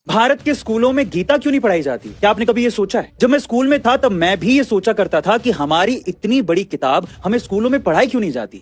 भारत के स्कूलों में गीता क्यों नहीं पढ़ाई जाती? क्या आपने कभी ये सोचा है? जब मैं स्कूल में था तब मैं भी ये सोचा करता था कि हमारी इतनी बड़ी किताब हमें स्कूलों में पढ़ाई क्यों नहीं जाती?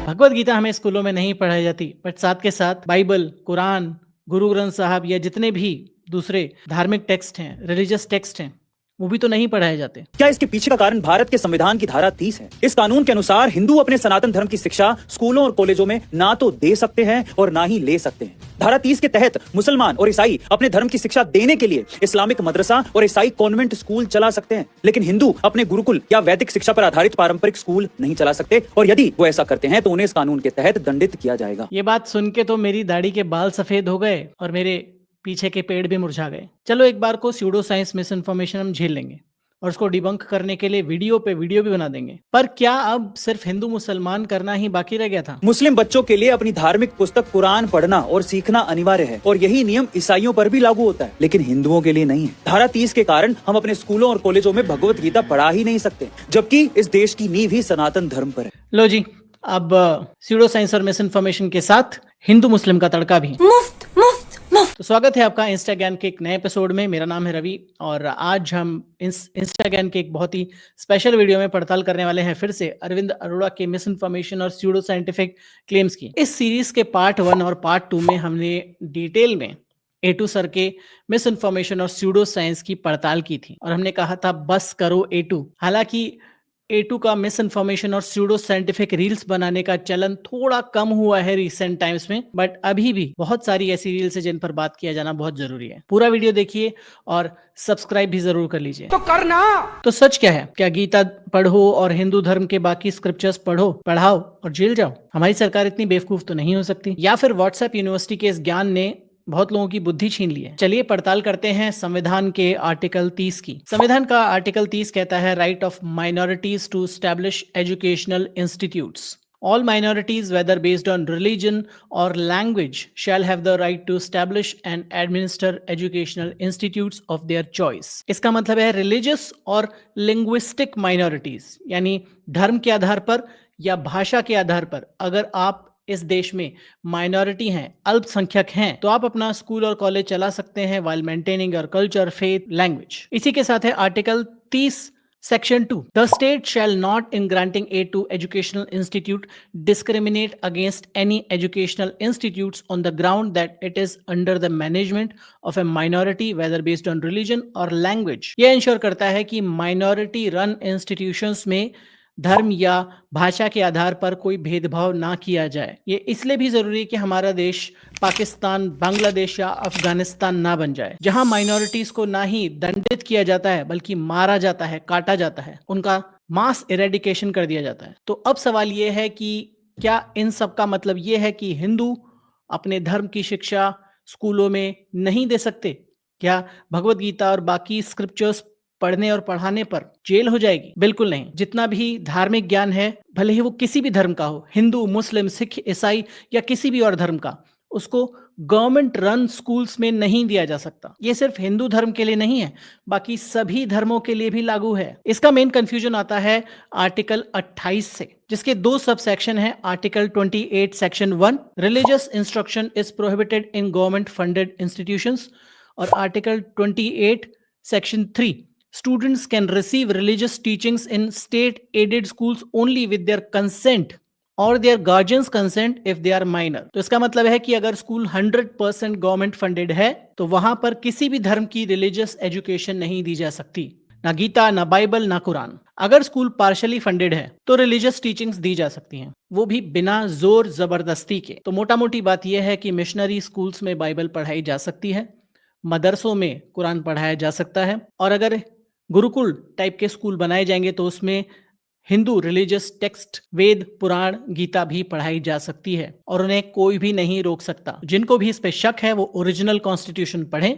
भगवत गीता हमें स्कूलों में नहीं पढ़ाई जाती, बट साथ के साथ बाइबल, कुरान, गुरु ग्रंथ साहब या जितने भी दूसरे धार्मिक टेक्स्ट हैं, रिलीजियस टेक्स्ट हैं, वो भी तो नहीं पढ़ाए जाते। क्या इसके पीछे का कारण भारत के संविधान की धारा 30 है? इस कानून के अनुसार हिंदू अपने सनातन धर्म की शिक्षा स्कूलों और कॉलेजों में ना तो दे सकते हैं और ना ही ले सकते हैं। धारा 30 के तहत मुसलमान और ईसाई अपने धर्म की शिक्षा देने के लिए इस्लामिक मदरसा और ईसाई कॉन्वेंट स्कूल चला सकते हैं, लेकिन हिंदू अपने गुरुकुल या वैदिक शिक्षा पर आधारित पारंपरिक स्कूल नहीं चला सकते, और यदि वो ऐसा करते हैं तो उन्हें इस कानून के तहत दंडित किया जाएगा। ये बात सुन के तो मेरी दाढ़ी के बाल सफेद हो गए और मेरे पीछे के पेड़ भी मुरझा गए। चलो एक बार को स्यूडो साइंस मिस इन्फॉर्मेशन हम झेल लेंगे और उसको डिबंक करने के लिए वीडियो पे वीडियो भी बना देंगे। पर क्या अब सिर्फ हिंदू मुसलमान करना ही बाकी रह गया था? मुस्लिम बच्चों के लिए अपनी धार्मिक पुस्तक कुरान पढ़ना और सीखना अनिवार्य है, और यही नियम ईसाइयों पर भी लागू होता है, लेकिन हिंदुओं के लिए नहीं है। धारा 30 के कारण हम अपने स्कूलों और कॉलेजों में भगवत गीता पढ़ा ही नहीं सकते, जबकि इस देश की नींव ही सनातन धर्म पर है। लो जी, अब स्यूडो साइंस और मिस इन्फॉर्मेशन के साथ हिंदू मुस्लिम का तड़का भी मुफ्त मुफ्त मुफ्त। तो स्वागत है आपका इंस्टा ज्ञान के एक नए एपिसोड में। मेरा नाम है रवि और आज हम इंस्टा ज्ञान के एक बहुत ही स्पेशल वीडियो में पड़ताल करने वाले हैं फिर से अरविंद अरोड़ा के मिस इन्फॉर्मेशन और स्यूडो साइंटिफिक क्लेम्स की। इस सीरीज के पार्ट 1 और पार्ट 2 में हमने डिटेल में A2 सर के मिस इन्फॉर्मेशन और स्यूडो साइंस की पड़ताल की थी और हमने कहा था बस करो A2। हालांकि A2 का मिस इन्फॉर्मेशन और स्यूडो साइंटिफिक रील्स बनाने का चलन थोड़ा कम हुआ है रिसेंट टाइम्स में, बट अभी भी बहुत सारी ऐसी रील्स है जिन पर बात किया जाना बहुत जरूरी है। पूरा वीडियो देखिए और सब्सक्राइब भी जरूर कर लीजिए। तो करना। तो सच क्या है? क्या गीता पढ़ो और हिंदू धर्म के बाकी स्क्रिप्चर्स पढ़ो, पढ़ाओ और जेल जाओ? हमारी सरकार इतनी बेवकूफ तो नहीं हो सकती, या फिर व्हाट्सएप यूनिवर्सिटी के इस ज्ञान ने बहुत लोगों की बुद्धि छीन ली है। चलिए पड़ताल करते हैं संविधान के आर्टिकल 30 की। संविधान का आर्टिकल 30 कहता है right of minorities to establish educational institutes. All minorities, whether based on religion or language, shall have the right to establish and administer educational institutes of their choice. इसका मतलब है रिलीजियस और linguistic minorities, यानी धर्म के आधार पर या भाषा के आधार पर अगर आप इस देश में माइनॉरिटी हैं, अल्पसंख्यक हैं, तो आप अपना स्कूल और कॉलेज चला सकते हैं while maintaining your culture, faith, language. इसी के साथ है article 30 Section 2. The state shall not, in granting aid to educational institute, discriminate against any educational institutes on the ground that it is under the management of a minority, whether based on religion or language. यह ensure करता है कि minority run institutions में धर्म या भाषा के आधार पर कोई भेदभाव ना किया जाए। ये इसलिए भी जरूरी है कि हमारा देश पाकिस्तान, बांग्लादेश या अफगानिस्तान ना बन जाए, जहां माइनॉरिटीज को ना ही दंडित किया जाता है बल्कि मारा जाता है, काटा जाता है, उनका मास इरेडिकेशन कर दिया जाता है। तो अब सवाल ये है कि क्या इन सब का मतलब ये है कि हिंदू अपने धर्म की शिक्षा स्कूलों में नहीं दे सकते? क्या भगवत गीता और बाकी स्क्रिप्चर्स पढ़ने और पढ़ाने पर जेल हो जाएगी? बिल्कुल नहीं। जितना भी धार्मिक ज्ञान है, भले ही वो किसी भी धर्म का हो, हिंदू, मुस्लिम, सिख, ईसाई या किसी भी और धर्म का, उसको गवर्नमेंट रन स्कूल्स में नहीं दिया जा सकता। ये सिर्फ हिंदू धर्म के लिए नहीं है, बाकी सभी धर्मों के लिए भी लागू है। इसका मेन कंफ्यूजन आता है आर्टिकल 28 से, जिसके 2 सब सेक्शन है। Article 28 section 1, religious instruction is prohibited in government funded institutions, और article 28 section 3, students can receive religious teachings in state aided schools only with their consent or their guardians consent if they are minor. तो इसका मतलब है कि अगर school 100% government funded है तो वहां पर किसी भी धर्म की रिलीजियस एजुकेशन नहीं दी जा सकती, ना गीता, ना बाइबल, ना कुरान। अगर स्कूल पार्शली फंडेड है तो रिलीजियस टीचिंग्स दी जा सकती हैं, वो भी बिना जोर जबरदस्ती के। तो मोटा मोटी बात यह है कि मिशनरी स्कूल्स में बाइबल पढ़ाई जा सकती है, मदरसों में कुरान पढ़ाया जा सकता है, और अगर गुरुकुल टाइप के स्कूल बनाए जाएंगे तो उसमें हिंदू रिलीजियस टेक्स्ट, वेद, पुराण, गीता भी पढ़ाई जा सकती है और उन्हें कोई भी नहीं रोक सकता। जिनको भी इस पे शक है वो ओरिजिनल कॉन्स्टिट्यूशन पढ़ें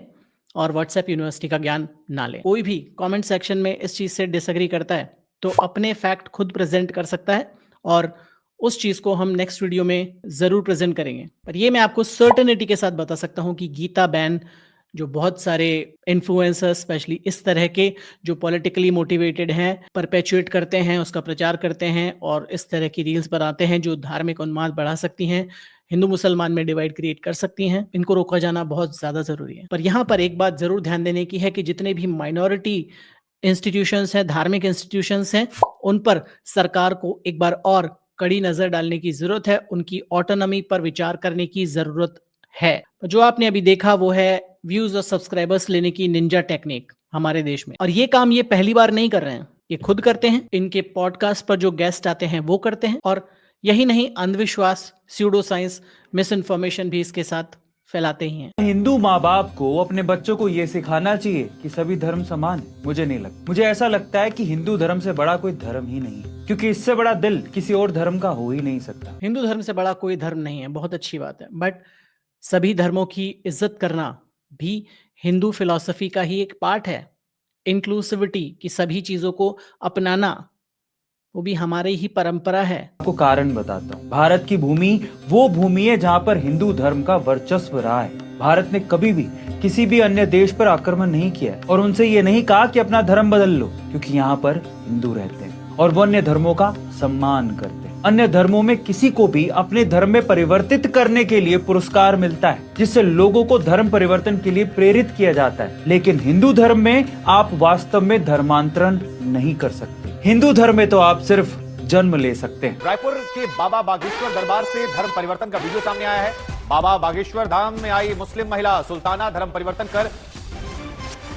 और व्हाट्सएप यूनिवर्सिटी का ज्ञान ना ले। कोई भी कमेंट सेक्शन में इस चीज से डिसएग्री करता है तो अपने फैक्ट खुद प्रेजेंट कर सकता है और उस चीज को हम नेक्स्ट वीडियो में जरूर प्रेजेंट करेंगे। पर ये मैं आपको सर्टेनिटी के साथ बता सकता हूं कि गीता बैन जो बहुत सारे इन्फ्लुएंसर्स स्पेशली इस तरह के जो पॉलिटिकली मोटिवेटेड हैं परपेचुएट करते हैं, उसका प्रचार करते हैं और इस तरह की रील्स बनाते हैं जो धार्मिक उन्माद बढ़ा सकती हैं, हिंदू मुसलमान में डिवाइड क्रिएट कर सकती हैं। इनको रोका जाना बहुत ज्यादा जरूरी है। पर यहाँ पर एक बात जरूर ध्यान देने की है कि जितने भी माइनॉरिटी इंस्टीट्यूशंस हैं, धार्मिक इंस्टीट्यूशंस हैं, उन पर सरकार को एक बार और कड़ी नजर डालने की जरूरत है। उनकी ऑटोनॉमी पर विचार करने की जरूरत है। जो आपने अभी देखा वो है व्यूज और सब्सक्राइबर्स लेने की निंजा टेक्निक हमारे देश में। और ये काम ये पहली बार नहीं कर रहे हैं, ये खुद करते हैं। इनके पॉडकास्ट पर जो गेस्ट आते हैं वो करते हैं। और यही नहीं, अंधविश्वास, स्यूडो साइंस, मिस इन्फॉर्मेशन भी इसके साथ फैलाते ही हैं। हिंदू माँ बाप को अपने बच्चों को ये सिखाना चाहिए कि सभी धर्म समान है। मुझे नहीं लगता। मुझे ऐसा लगता है कि हिंदू धर्म से बड़ा कोई धर्म ही नहीं है, क्योंकि इससे बड़ा दिल किसी और धर्म का हो ही नहीं सकता। हिंदू धर्म से बड़ा कोई धर्म नहीं है, बहुत अच्छी बात है। बट सभी धर्मों की इज्जत करना भी हिंदू फिलॉसफी का ही एक पार्ट है। इंक्लूसिविटी की सभी चीजों को अपनाना वो भी हमारी ही परंपरा है। आपको कारण बताता हूँ। भारत की भूमि वो भूमि है जहाँ पर हिंदू धर्म का वर्चस्व रहा है। भारत ने कभी भी किसी भी अन्य देश पर आक्रमण नहीं किया है और उनसे ये नहीं कहा कि अपना धर्म बदल लो, क्योंकि यहाँ पर हिंदू रहते हैं और वो अन्य धर्मों का सम्मान करते हैं। अन्य धर्मों में किसी को भी अपने धर्म में परिवर्तित करने के लिए पुरस्कार मिलता है, जिससे लोगों को धर्म परिवर्तन के लिए प्रेरित किया जाता है। लेकिन हिंदू धर्म में आप वास्तव में धर्मांतरण नहीं कर सकते। हिंदू धर्म में तो आप सिर्फ जन्म ले सकते हैं। रायपुर के बाबा बागेश्वर दरबार से धर्म परिवर्तन का वीडियो सामने आया है। बाबा बागेश्वर धाम में आई मुस्लिम महिला सुल्ताना धर्म परिवर्तन कर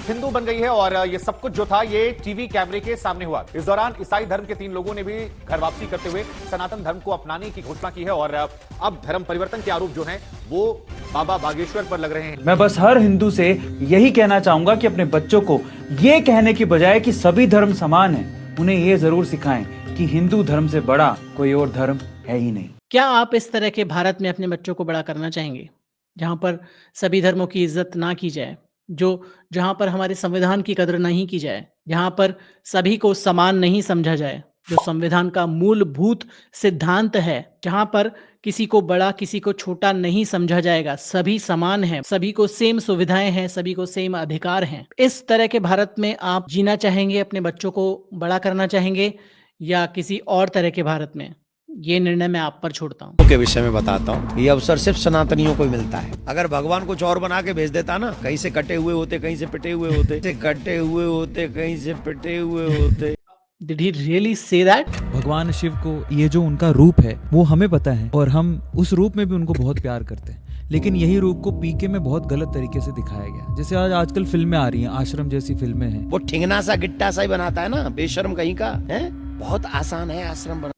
हिंदू बन गई है और ये सब कुछ जो था ये टीवी कैमरे के सामने हुआ। इस दौरान ईसाई धर्म के 3 लोगों ने भी घर वापसी करते हुए सनातन धर्म को अपनाने की घोषणा की है और अब धर्म परिवर्तन के आरोप जो हैं वो बाबा बागेश्वर पर लग रहे हैं। मैं बस हर हिंदू से यही कहना चाहूंगा कि अपने बच्चों को ये कहने की बजाय कि सभी धर्म समान है, उन्हें ये जरूर सिखाएं कि हिंदू धर्म से बड़ा कोई और धर्म है ही नहीं। क्या आप इस तरह के भारत में अपने बच्चों को बड़ा करना चाहेंगे, जहां पर सभी धर्मों की इज्जत ना की जाए, जहां पर हमारे संविधान की कदर नहीं की जाए, जहां पर सभी को समान नहीं समझा जाए, जो संविधान का मूलभूत सिद्धांत है, जहां पर किसी को बड़ा किसी को छोटा नहीं समझा जाएगा, सभी समान हैं, सभी को सेम सुविधाएं हैं, सभी को सेम अधिकार हैं। इस तरह के भारत में आप जीना चाहेंगे, अपने बच्चों को बड़ा करना चाहेंगे, या किसी और तरह के भारत में? ये निर्णय मैं आप पर छोड़ता हूँ। के विषय में बताता हूँ। ये अवसर सिर्फ सनातनियों को ही मिलता है। अगर भगवान कुछ और बना के भेज देता ना, कहीं से कटे हुए होते, कहीं से पिटे हुए होते, कटे हुए होते, कहीं से पिटे हुए होते। Did he really say that? भगवान शिव को ये जो उनका रूप है वो हमें पता है और हम उस रूप में भी उनको बहुत प्यार करते हैं, लेकिन यही रूप को पीके में बहुत गलत तरीके से दिखाया गया। जैसे आजकल फिल्में आ रही हैं, आश्रम जैसी फिल्में हैं। वो ठिंगना सा गिट्टा सा ही बनाता है ना, बेशर्म कहीं का है। बहुत आसान है आश्रम बना।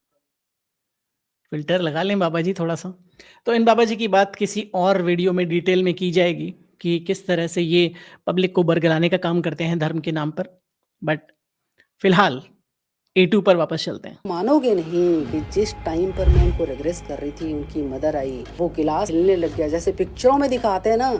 फिल्टर लगा लें बाबा जी थोड़ा सा। तो इन बाबा जी की बात किसी और वीडियो में डिटेल में की जाएगी कि किस तरह से ये पब्लिक को बरगलाने का काम करते हैं धर्म के नाम पर। बट फिलहाल A2 पर वापस चलते हैं। मानोगे नहीं कि जिस टाइम पर मैं उनको रिग्रेस कर रही थी, उनकी मदर आई, वो गिलास हिलने लग गया, जैसे पिक्चरों में दिखाते हैं ना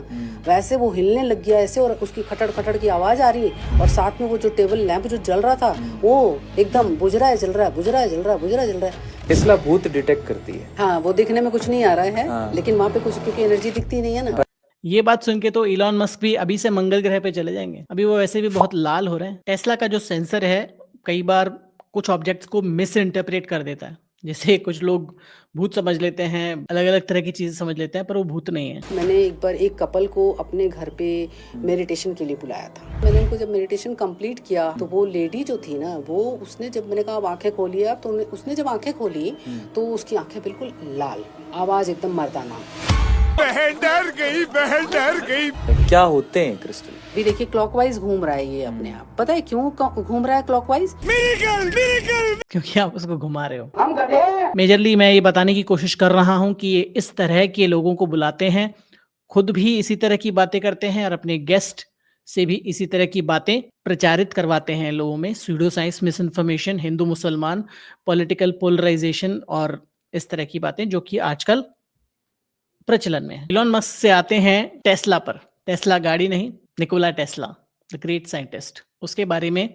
वैसे वो हिलने लग गया ऐसे, और उसकी खटड़ खटड़ की आवाज आ रही है, और साथ में वो जो टेबल लैंप जो जल रहा था वो एकदम बुझ रहा है, जल रहा है, बुझ रहा है, जल रहा है, बुझ रहा है, जल रहा है। टेस्ला भूत डिटेक्ट करती है। हाँ, वो दिखने में कुछ नहीं आ रहा है, लेकिन वहाँ पे कुछ क्योंकि एनर्जी दिखती नहीं है ना। ये बात सुन के तो इलॉन मस्क भी अभी से मंगल ग्रह पे चले जाएंगे। अभी वो वैसे भी बहुत लाल हो रहे हैं। टेस्ला का जो सेंसर है कई बार कुछ ऑब्जेक्ट्स को मिस इंटरप्रेट कर देता है। जैसे कुछ लोग भूत समझ लेते हैं, अलग अलग तरह की चीजें समझ लेते हैं, पर वो भूत नहीं है। मैंने एक बार एक कपल को अपने घर पे मेडिटेशन के लिए बुलाया था। मैंने उनको जब मेडिटेशन कंप्लीट किया तो वो लेडी जो थी ना, वो उसने जब मैंने कहा आप आंखें खोलिए आप, तो उसने जब आंखें खोली तो उसकी आंखें बिल्कुल लाल, आवाज एकदम मर्दाना। बहन डर गई, बहन डर गई। क्या होते हैं क्रिस्टल? भी देखिए क्लॉकवाइज घूम रहा है ये अपने आप। पता है क्यों घूम रहा है क्लॉकवाइज? क्योंकि आप उसको घुमा रहे हो। मेजरली मैं ये बताने की कोशिश कर रहा हूं कि ये इस तरह के लोगों को बुलाते हैं, खुद भी इसी तरह की बातें करते हैं और अपने गेस्ट से भी इसी तरह की बातें प्रचारित करवाते हैं लोगों में। Pseudo science, miss information, Hindu मुसलमान, पॉलिटिकल पोलराइजेशन और इस तरह की बातें जो कि आजकल प्रचलन में है। इलॉन मस्क से आते हैं टेस्ला पर। टेस्ला गाड़ी नहीं, Nikola Tesla, the great scientist, उसके बारे में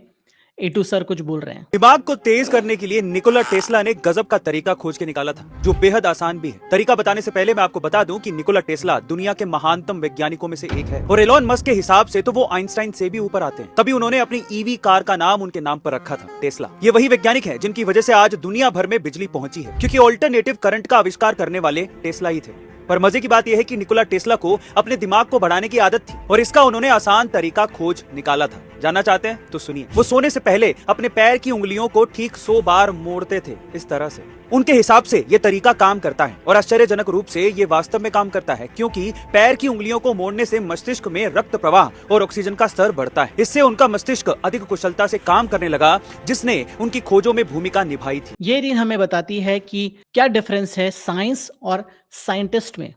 A2 सर कुछ बोल रहे हैं। दिमाग को तेज करने के लिए निकोला टेस्ला ने गजब का तरीका खोज के निकाला था, जो बेहद आसान भी है। तरीका बताने से पहले मैं आपको बता दूं कि निकोला टेस्ला दुनिया के महानतम वैज्ञानिकों में से एक है और एलोन मस्क के हिसाब से तो वो आइंस्टाइन से भी ऊपर आते हैं। तभी उन्होंने अपनी ईवी कार का नाम उनके नाम पर रखा था, टेस्ला। ये वही वैज्ञानिक है जिनकी वजह से आज दुनिया भर में बिजली पहुंची है, क्योंकि ऑल्टरनेटिव करंट का आविष्कार करने वाले टेस्ला ही थे। पर मजे की बात यह है कि निकोला टेस्ला को अपने दिमाग को बढ़ाने की आदत थी और इसका उन्होंने आसान तरीका खोज निकाला था। जानना चाहते हैं तो सुनिए। वो सोने से पहले अपने पैर की उंगलियों को ठीक 100 बार मोड़ते थे, इस तरह से। उनके हिसाब से ये तरीका काम करता है और आश्चर्यजनक रूप से ये वास्तव में काम करता है, क्योंकि पैर की उंगलियों को मोड़ने से मस्तिष्क में रक्त प्रवाह और ऑक्सीजन का स्तर बढ़ता है। इससे उनका मस्तिष्क अधिक कुशलता से काम करने लगा, जिसने उनकी खोजों में भूमिका निभाई थी। ये रील हमें बताती है कि क्या डिफरेंस है साइंस और साइंटिस्ट में।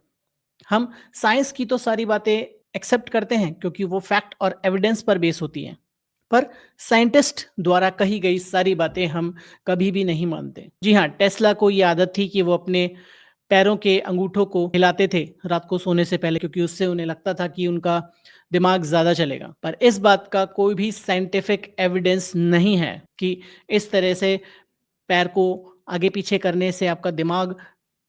हम साइंस की तो सारी बातें एक्सेप्ट करते हैं क्योंकि वो फैक्ट और एविडेंस पर बेस होती हैं, पर साइंटिस्ट द्वारा कही गई सारी बातें हम कभी भी नहीं मानते। जी हाँ, टेस्ला को ये आदत थी कि वो अपने पैरों के अंगूठों को हिलाते थे रात को सोने से पहले, क्योंकि उससे उन्हें लगता था कि उनका दिमाग ज़्यादा चलेगा। पर इस बात का कोई भी साइंटिफिक एविडेंस नहीं है कि इस तरह से पैर को आगे पीछे करने से आपका दिमाग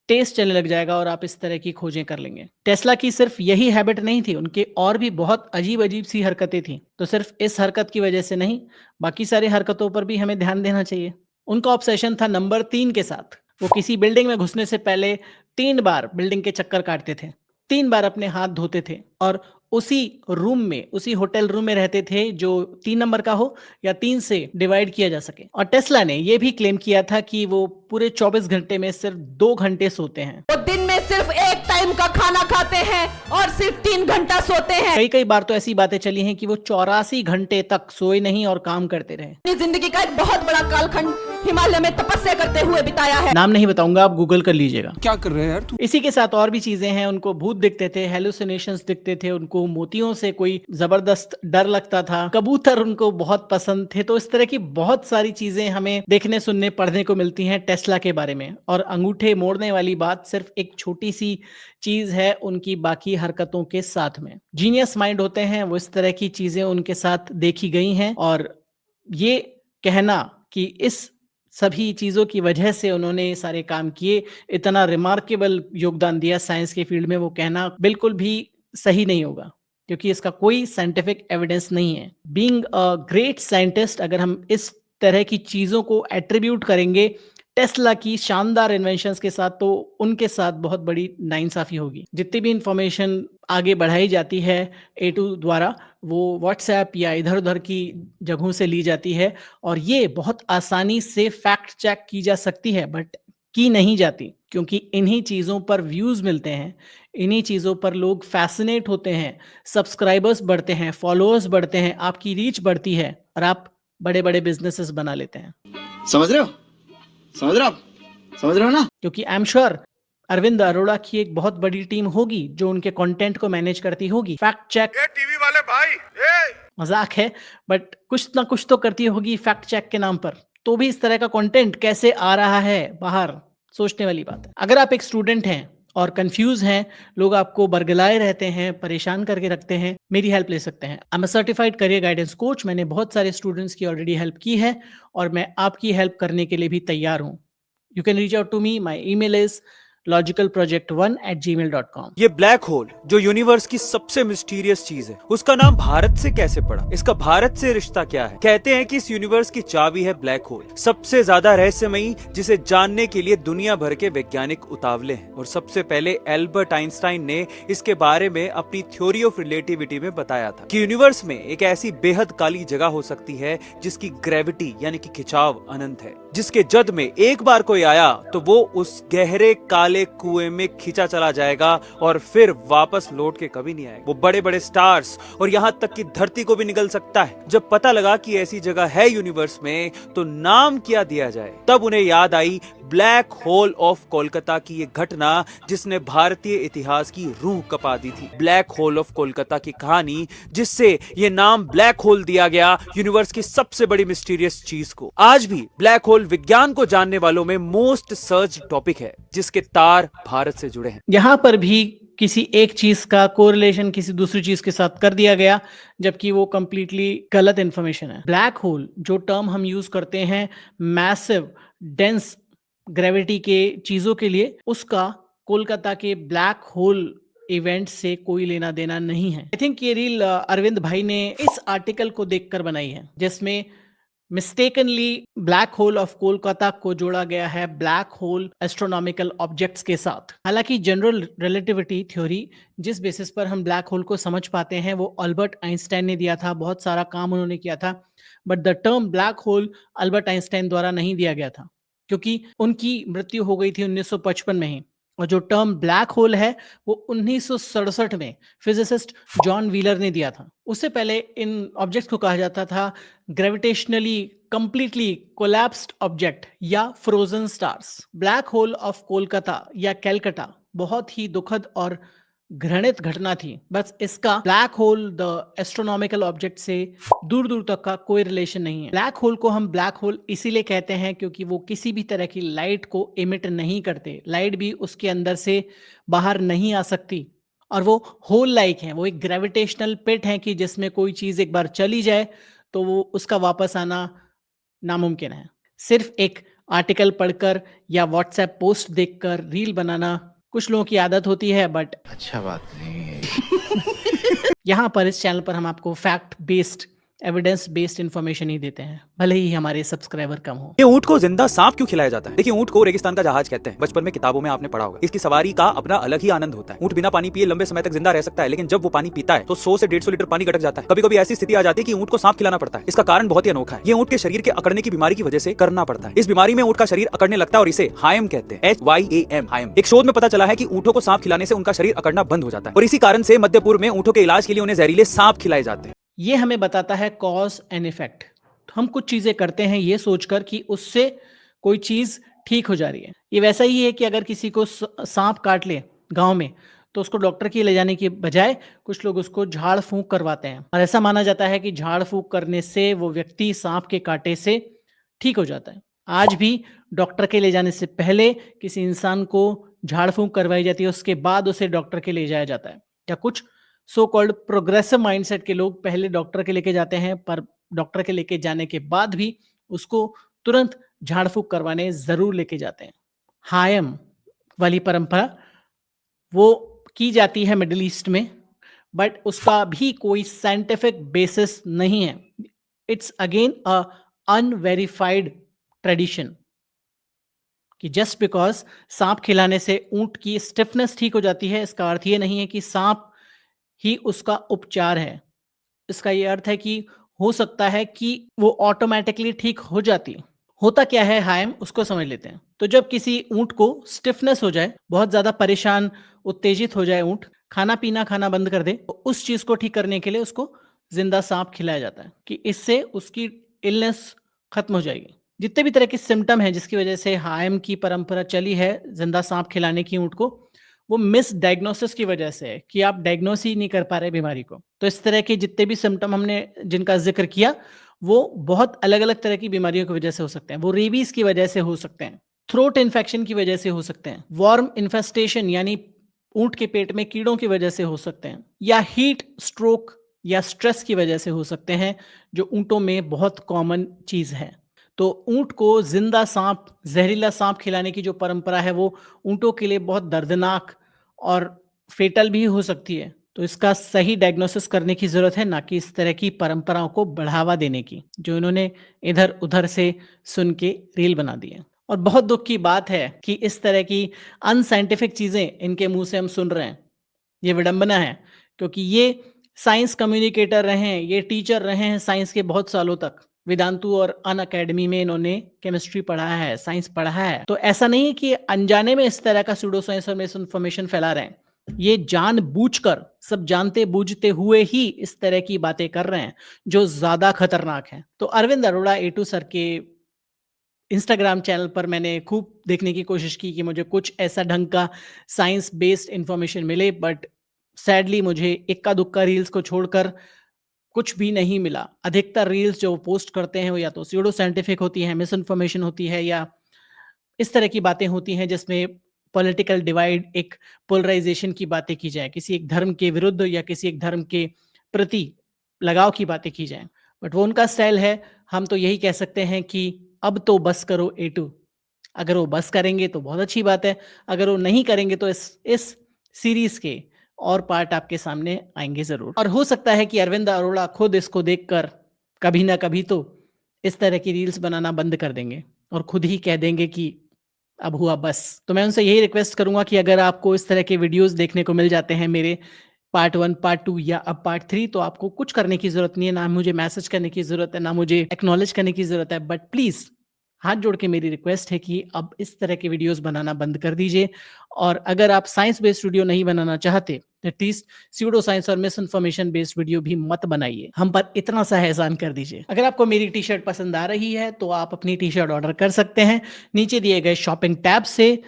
तेज चलने लग जाएगा और आप इस तरह की खोजें कर लेंगे। टेस्ला की सिर्फ यही हैबिट नहीं थी, उनके और भी बहुत अजीब अजीब सी हरकतें थी। तो सिर्फ इस हरकत की वजह से नहीं, बाकी सारी हरकतों पर भी हमें ध्यान देना चाहिए। उनका ऑब्सेशन था नंबर 3 के साथ। वो किसी बिल्डिंग में घुसने से पहले 3 बार बिल्डिंग के चक्कर काटते थे, 3 बार अपने हाथ धोते थे और उसी रूम में, उसी होटल रूम में रहते थे जो 3 नंबर का हो या 3 से डिवाइड किया जा सके। और टेस्ला ने यह भी क्लेम किया था कि वो पूरे 24 घंटे में सिर्फ 2 घंटे सोते हैं। वो दिन में सिर्फ एक टाइम का खाना खाते हैं और सिर्फ 3 घंटा सोते हैं। कई बार तो ऐसी बातें चली हैं कि वो 84 घंटे तक सोए नहीं और काम करते रहे। अपनी जिंदगी का एक बहुत बड़ा कालखंड हिमालय में तपस्या करते हुए बिताया है। नाम नहीं बताऊंगा, आप गूगल कर लीजिएगा। क्या कर रहे हैं यार तू? इसी के साथ और भी चीजें हैं। उनको भूत दिखते थे, हेलुसिनेशंस दिखते थे, उनको मोतियों से कोई जबरदस्त डर लगता था, कबूतर उनको बहुत पसंद थे। तो इस तरह की बहुत सारी चीजें हमें देखने, सुनने, पढ़ने को मिलती हैं टेस्ला के बारे में। और अंगूठे मोड़ने वाली बात सिर्फ एक छोटी सी चीज है उनकी बाकी हरकतों के साथ में। जीनियस माइंड होते हैं वो, इस तरह की चीजें उनके साथ देखी गई हैं। और ये कहना कि इस सभी चीज़ों की वजह से उन्होंने सारे काम किए, इतना रिमार्केबल योगदान दिया साइंस के फील्ड में, वो कहना बिल्कुल भी सही नहीं होगा क्योंकि इसका कोई साइंटिफिक एविडेंस नहीं है। बीइंग अ ग्रेट साइंटिस्ट, अगर हम इस तरह की चीज़ों को एट्रीब्यूट करेंगे टेस्ला की शानदार इन्वेंशंस के साथ, तो उनके साथ बहुत बड़ी नाइंसाफी होगी। जितनी भी इंफॉर्मेशन आगे बढ़ाई जाती है A2 द्वारा, वो व्हाट्सएप या इधर उधर की जगहों से ली जाती है और ये बहुत आसानी से फैक्ट चेक की जा सकती है, बट की नहीं जाती क्योंकि इन्हीं चीज़ों पर व्यूज़ मिलते हैं, इन्हीं चीज़ों पर लोग फैसिनेट होते हैं, सब्सक्राइबर्स बढ़ते हैं, फॉलोअर्स बढ़ते हैं, आपकी रीच बढ़ती है और आप बड़े बड़े बिजनेसेस बना लेते हैं। समझ रहे हो? समझ रहे हो ना? क्योंकि I am sure Arvind Arora की एक बहुत बड़ी टीम होगी जो उनके कंटेंट को मैनेज करती होगी। फैक्ट चेक, टीवी वाले भाई, मजाक है, बट कुछ ना कुछ तो करती होगी फैक्ट चेक के नाम पर। तो भी इस तरह का कंटेंट कैसे आ रहा है बाहर, सोचने वाली बात है। अगर आप एक स्टूडेंट हैं और कंफ्यूज हैं, लोग आपको बरगलाए रहते हैं, परेशान करके रखते हैं, मेरी हेल्प ले सकते हैं। I am a certified career guidance coach. मैंने बहुत सारे स्टूडेंट्स की ऑलरेडी हेल्प की है और मैं आपकी हेल्प करने के लिए भी तैयार हूं। You can reach out to me, my email is logicalproject1@gmail.com। ये ब्लैक होल जो यूनिवर्स की सबसे मिस्टीरियस चीज है, उसका नाम भारत से कैसे पड़ा? इसका भारत से रिश्ता क्या है? कहते हैं कि इस यूनिवर्स की चाबी है ब्लैक होल, सबसे ज्यादा रहस्यमयी, जिसे जानने के लिए दुनिया भर के वैज्ञानिक उतावले हैं। और सबसे पहले एल्बर्ट आइंस्टाइन ने इसके बारे में अपनी थ्योरी ऑफ रिलेटिविटी में बताया था कि यूनिवर्स में एक ऐसी बेहद काली जगह हो सकती है जिसकी ग्रेविटी यानी कि खिंचाव अनंत है, जिसके जद में एक बार कोई आया तो वो उस गहरे काले कुएं में खींचा चला जाएगा और फिर वापस लौट के कभी नहीं आएगा। वो बड़े बड़े स्टार्स और यहाँ तक कि धरती को भी निगल सकता है। जब पता लगा कि ऐसी जगह है यूनिवर्स में तो नाम क्या दिया जाए, तब उन्हें याद आई ब्लैक होल ऑफ कोलकाता की ये घटना जिसने भारतीय इतिहास की रूह कपा दी थी। ब्लैक होल ऑफ कोलकाता की कहानी जिससे ये नाम ब्लैक होल दिया गया यूनिवर्स की सबसे बड़ी मिस्टीरियस चीज को। आज भी ब्लैक होल विज्ञान को जानने वालों में मोस्ट सर्च टॉपिक है, जिसके तार भारत से जुड़े हैं। यहां पर भी किसी एक चीज का कोरिलेशन किसी दूसरी चीज के साथ कर दिया गया, जबकि वो कंप्लीटली गलत इंफॉर्मेशन है। ब्लैक होल जो टर्म हम यूज करते हैं मैसिव डेंस ग्रेविटी के चीजों के लिए, उसका कोलकाता के ब्लैक होल इवेंट से कोई लेना देना नहीं है। आई थिंक ये रील अरविंद भाई ने इस आर्टिकल को देखकर बनाई है जिसमें mistakenly black hole of Kolkata को जोड़ा गया है ब्लैक होल एस्ट्रोनॉमिकल ऑब्जेक्ट्स के साथ। हालांकि जनरल रिलेटिविटी थ्योरी जिस बेसिस पर हम ब्लैक होल को समझ पाते हैं वो अल्बर्ट आइंस्टाइन ने दिया था, बहुत सारा काम उन्होंने किया था, but the term black hole Albert Einstein द्वारा नहीं दिया गया था क्योंकि उनकी मृत्यु हो गई थी 1955 में ही। और जो टर्म ब्लैक होल है वो 1967 में फिजिसिस्ट जॉन व्हीलर ने दिया था। उससे पहले इन ऑब्जेक्ट्स को कहा जाता था ग्रेविटेशनली कंप्लीटली कोलैप्स्ड ऑब्जेक्ट या frozen stars. Black hole of Kolkata या कैलकाटा बहुत ही दुखद और घृणित घटना थी। बस इसका black hole the astronomical object से दूर दूर तक का कोई रिलेशन नहीं है। ब्लैक होल को हम ब्लैक होल इसीलिए कहते हैं क्योंकि वो किसी भी तरह की लाइट को एमिट नहीं करते, लाइट भी उसके अंदर से बाहर नहीं आ सकती, और वो होल लाइक है। वो एक ग्रेविटेशनल पिट है कि जिसमें कोई चीज एक बार चली जाए तो वो उसका वापस आना नामुमकिन है। सिर्फ एक आर्टिकल पढ़कर या व्हाट्सएप पोस्ट देखकर रील बनाना कुछ लोगों की आदत होती है, बट अच्छा बात नहीं है। यहाँ पर इस चैनल पर हम आपको fact based evidence based information ही देते हैं, भले ही हमारे सब्सक्राइबर कम हो। ये ऊंट को जिंदा सांप क्यों खिलाया जाता है? देखिए, ऊंट को रेगिस्तान का जहाज कहते हैं। बचपन में किताबों में आपने पढ़ा होगा। इसकी सवारी का अपना अलग ही आनंद होता है। ऊंट बिना पानी पिए लंबे समय तक जिंदा रह सकता है, लेकिन जब वो पानी पीता है तो 100 से 150 लीटर पानी गटक जाता है। कभी कभी ऐसी स्थिति आ जाती है कि ऊंट को सांप खिलाना पड़ता है। इसका कारण बहुत ही अनोखा है। ये ऊंट के शरीर के अकड़ने की बीमारी की वजह से करना पड़ता है। इस बीमारी में ऊंट का शरीर अकड़ने लगता है और इसे हायम कहते हैं, HYAM हायम। एक शोध में पता चला है कि ऊंटों को सांप खिलाने से उनका शरीर अकड़ना बंद हो जाता है, और इसी कारण से मध्य पूर्व में ऊंटों के इलाज के लिए उन्हें जहरीले सांप खिलाए जाते हैं। ये हमें बताता है कॉज एंड इफेक्ट। हम कुछ चीजें करते हैं ये सोचकर कि उससे कोई चीज ठीक हो जा रही है। ये वैसा ही है कि अगर किसी को सांप काट ले गांव में तो उसको डॉक्टर के ले जाने के बजाय कुछ लोग उसको झाड़ फूंक करवाते हैं, और ऐसा माना जाता है कि झाड़ फूंक करने से वो व्यक्ति सांप के कांटे से ठीक हो जाता है। आज भी डॉक्टर के ले जाने से पहले किसी इंसान को झाड़ फूंक करवाई जाती है, उसके बाद उसे डॉक्टर के ले जाया जाता है। या कुछ सो कॉल्ड प्रोग्रेसिव माइंडसेट के लोग पहले डॉक्टर के लेके जाते हैं, पर डॉक्टर के लेके जाने के बाद भी उसको तुरंत झाड़ फूंक करवाने जरूर लेके जाते हैं। हायम वाली परंपरा वो की जाती है मिडिल ईस्ट में, बट उसका भी कोई साइंटिफिक बेसिस नहीं है। It's again a unverified tradition कि जस्ट बिकॉज सांप खिलाने से ऊंट की स्टिफनेस ठीक हो जाती है, इसका अर्थ ये नहीं है कि सांप ही उसका उपचार है। इसका ये अर्थ है कि हो सकता है कि वो ऑटोमेटिकली ठीक हो जाती। होता क्या है हायम, उसको समझ लेते हैं। तो जब किसी ऊंट को स्टिफनेस हो जाए, बहुत ज्यादा परेशान उत्तेजित हो जाए, ऊंट खाना पीना खाना बंद कर दे, तो उस चीज को ठीक करने के लिए उसको जिंदा सांप खिलाया जाता है कि इससे उसकी इलनेस खत्म हो जाएगी। जितने भी तरह के सिम्टम हैं जिसकी वजह से हायम की परंपरा चली है जिंदा सांप खिलाने की ऊंट को, वो मिस डायग्नोसिस की वजह से है कि आप डायग्नोस ही नहीं कर पा रहे बीमारी को। तो इस तरह के जितने भी सिम्टम हमने जिनका जिक्र किया वो बहुत अलग अलग तरह की बीमारियों की वजह से हो सकते हैं। वो रेबीज की वजह से हो सकते हैं, थ्रोट इन्फेक्शन की वजह से हो सकते हैं, वर्म इन्फेस्टेशन यानी ऊंट के पेट में कीड़ों की वजह से हो सकते हैं, या हीट स्ट्रोक या स्ट्रेस की वजह से हो सकते हैं, जो ऊंटों में बहुत कॉमन चीज है। तो ऊंट को जिंदा सांप, जहरीला सांप खिलाने की जो परंपरा है वो ऊंटों के लिए बहुत दर्दनाक और फेटल भी हो सकती है। तो इसका सही डायग्नोसिस करने की जरूरत है, ना कि इस तरह की परंपराओं को बढ़ावा देने की जो इन्होंने इधर उधर से सुन के रील बना दी है। और बहुत दुख की बात है कि इस तरह की अनसाइंटिफिक चीजें इनके मुंह से हम सुन रहे हैं। ये विडंबना है क्योंकि ये साइंस कम्युनिकेटर रहे हैं, ये टीचर रहे हैं साइंस के बहुत सालों तक। वेदांतु और अन अकेडमी में इन्होंने केमिस्ट्री पढ़ा है, साइंस पढ़ा है। तो ऐसा नहीं है कि अनजाने में इस तरह का सूडो साइंस और मिस इन्फॉर्मेशन फैला रहे हैं। ये जानबूझकर, सब जानते बूझते हुए ही इस तरह की बातें कर रहे हैं जो ज्यादा खतरनाक है। तो अरविंद अरोड़ा A2 सर के इंस्टाग्राम चैनल पर मैंने खूब देखने की कोशिश की कि मुझे कुछ ऐसा ढंग का साइंस बेस्ड इंफॉर्मेशन मिले, बट सैडली मुझे इक्का दुक्का रील्स को छोड़कर कुछ भी नहीं मिला। अधिकतर रील्स जो पोस्ट करते हैं वो या तो स्यूडो साइंटिफिक होती है, मिस इन्फॉर्मेशन होती है, या इस तरह की बातें होती हैं जिसमें पॉलिटिकल डिवाइड, एक पोलराइजेशन की बातें की जाए, किसी एक धर्म के विरुद्ध या किसी एक धर्म के प्रति लगाव की बातें की जाए। बट वो उनका स्टाइल है। हम तो यही कह सकते हैं कि अब तो बस करो A2। अगर वो बस करेंगे तो बहुत अच्छी बात है, अगर वो नहीं करेंगे तो इस सीरीज के और पार्ट आपके सामने आएंगे जरूर। और हो सकता है कि अरविंद अरोड़ा खुद इसको देखकर कभी ना कभी तो इस तरह की रील्स बनाना बंद कर देंगे और खुद ही कह देंगे कि अब हुआ बस। तो मैं उनसे यही रिक्वेस्ट करूंगा कि अगर आपको इस तरह के वीडियोस देखने को मिल जाते हैं मेरे पार्ट 1, पार्ट 2 या अब पार्ट 3, तो आपको कुछ करने की जरूरत नहीं है, ना मुझे मैसेज करने की जरूरत है, ना मुझे एक्नॉलेज करने की जरूरत है, बट प्लीज हाथ जोड़ के मेरी रिक्वेस्ट है कि अब इस तरह के वीडियोस बनाना बंद कर दीजिए। और अगर आप साइंस बेस्ड वीडियो नहीं बनाना चाहते, एटलीस्ट स्यूडो साइंस और मिस इन्फॉर्मेशन बेस्ड वीडियो भी मत बनाइए। हम पर इतना सा एहसान कर दीजिए। अगर आपको मेरी टी शर्ट पसंद आ रही है तो आप अपनी टी शर्ट ऑर्डर कर सकते हैं नीचे दिए गए शॉपिंग टैब से,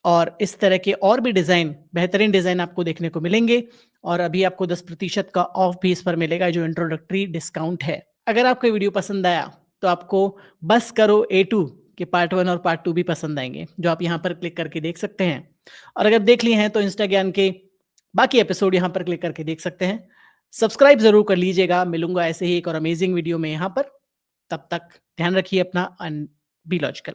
और इस तरह के और भी डिजाइन, बेहतरीन डिजाइन आपको देखने को मिलेंगे। और अभी आपको 10% का ऑफ भी इस पर मिलेगा, जो इंट्रोडक्टरी डिस्काउंट है। अगर आपको वीडियो पसंद आया तो आपको बस करो A2 के पार्ट 1 और पार्ट 2 भी पसंद आएंगे, जो आप यहाँ पर क्लिक करके देख सकते हैं। और अगर देख लिए हैं तो इंस्टा ज्ञान के बाकी एपिसोड यहाँ पर क्लिक करके देख सकते हैं। सब्सक्राइब जरूर कर लीजिएगा। मिलूंगा ऐसे ही एक और अमेजिंग वीडियो में यहाँ पर। तब तक ध्यान रखिए अपना एंड बी लॉजिकल।